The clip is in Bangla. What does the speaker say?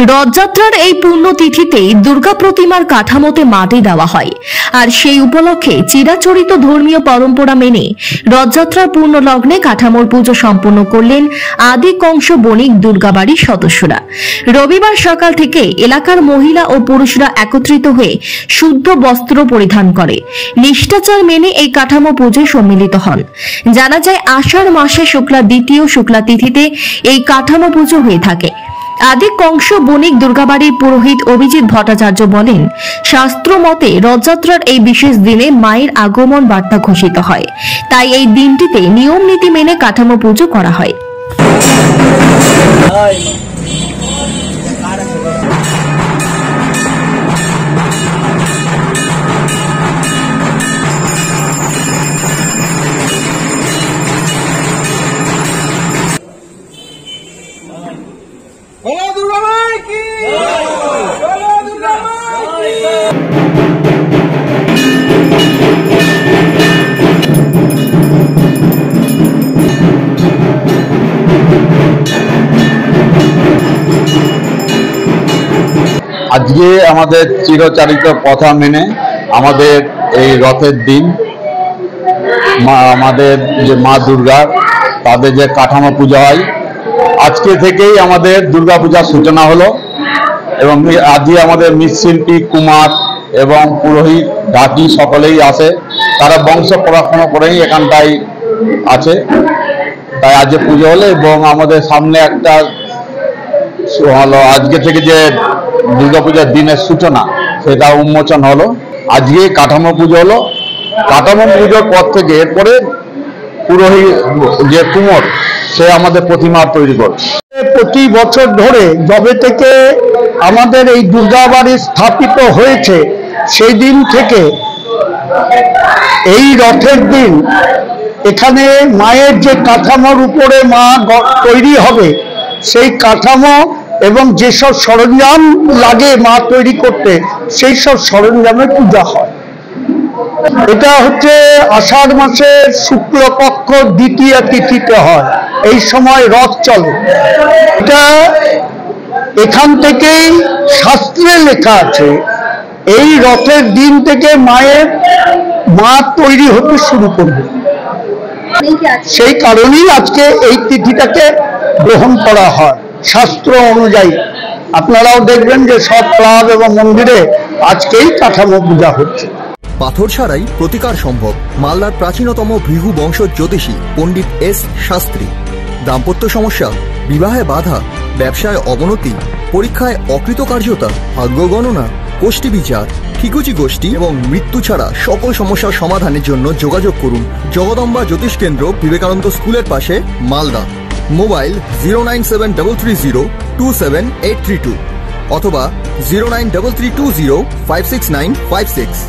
রথযাত্রার এই পুণ্যতিথিতে দুর্গা প্রতিমার কাঠামোতে মাটি দেওয়া হয়। আর সেই উপলক্ষে চিরাচরিত ধর্মীয় পরম্পরা মেনে রথযাত্রার পূর্ণ লগ্নে কাঠামোর পুজো সম্পন্ন করলেন আদি কংস বণিক দুর্গাবাড়ির সদস্যরা। রবিবার সকাল থেকে এলাকার মহিলা ও পুরুষরা একত্রিত হয়ে শুদ্ধ বস্ত্র পরিধান করে নিষ্ঠাচার মেনে এই কাঠামো পুজোয় সম্মিলিত হন। জানা যায় আষাঢ় মাসে শুক্লা দ্বিতীয় শুক্লা তিথিতে এই কাঠামো পুজো হয়ে থাকে। আদি কংস বণিক দুর্গাবাড়ির পুরোহিত অভিজিৎ ভট্টাচার্য বলেন, শাস্ত্র মতে রথযাত্রার এই বিশেষ দিনে মায়ের আগমন বার্তা ঘোষিত হয়, তাই এই দিনটিতে নিয়ম নীতি মেনে কাঠামো পুজো করা হয়। আজকে আমাদের চিরচারিত কথা মেনে আমাদের এই রথের দিন আমাদের যে মা দুর্গা তাদের যে কাঠামো পূজা হয়, আজকে থেকেই আমাদের দুর্গা পূজার সূচনা হলো। এবং আজকে আমাদের মৃৎশিল্পী, কুমার এবং পুরোহিত, ঢাকি সকলেই আসে। তারা বংশ পড়াশোনা করেই এখানটায় আছে, তাই আজকে পুজো হলো। এবং আমাদের সামনে একটা হলো আজকে থেকে যে দুর্গাপূজার দিনের সূচনা, সেটা উন্মোচন হলো। আজকে কাঠামো পুজো হলো। কাঠামো পুজোর পর থেকে এরপরে পুরোহিত যে কুমোর, সে আমাদের প্রতিমা তৈরি করে। প্রতি বছর ধরে যবে থেকে আমাদের এই দুর্গাবাড়ি স্থাপিত হয়েছে, সেই দিন থেকে এই রথের দিন এখানে মায়ের যে কাঠামোর উপরে মা তৈরি হবে, সেই কাঠামো এবং যেসব সরঞ্জাম লাগে মা তৈরি করতে, সেই সব সরঞ্জামের পূজা হয়। এটা হচ্ছে আষাঢ় মাসের শুক্লপক্ষ দ্বিতীয় তিথিতে হয়। এই সময় রথ চলে। এটা এখান থেকেই শাস্ত্রে লেখা আছে, এই রথের দিন থেকে মা তৈরি হতে শুরু করবে। সেই কারণেই আজকে এই তিথিটাকে গ্রহণ করা হয় শাস্ত্র অনুযায়ী। আপনারাও দেখবেন যে সব ক্লাব এবং মন্দিরে আজকেই কাঠামো পূজা হচ্ছে। পাথর ছাড়াই প্রতিকার সম্ভব। মালদার প্রাচীনতম ভৃগু বংশ জ্যোতিষী পণ্ডিত এস শাস্ত্রী। দাম্পত্য সমস্যা, বিবাহে বাধা, ব্যবসায় অবনতি, পরীক্ষায় অকৃতকার্যতা, ভাগ্য গণনা, গোষ্ঠী বিচার, ঠিকুচি গোষ্ঠী এবং মৃত্যু ছাড়া সকল সমস্যার সমাধানের জন্য যোগাযোগ করুন জগদম্বা জ্যোতিষ কেন্দ্র, বিবেকানন্দ স্কুলের পাশে, মালদা। মোবাইল 09730278332 অথবা 09332056956।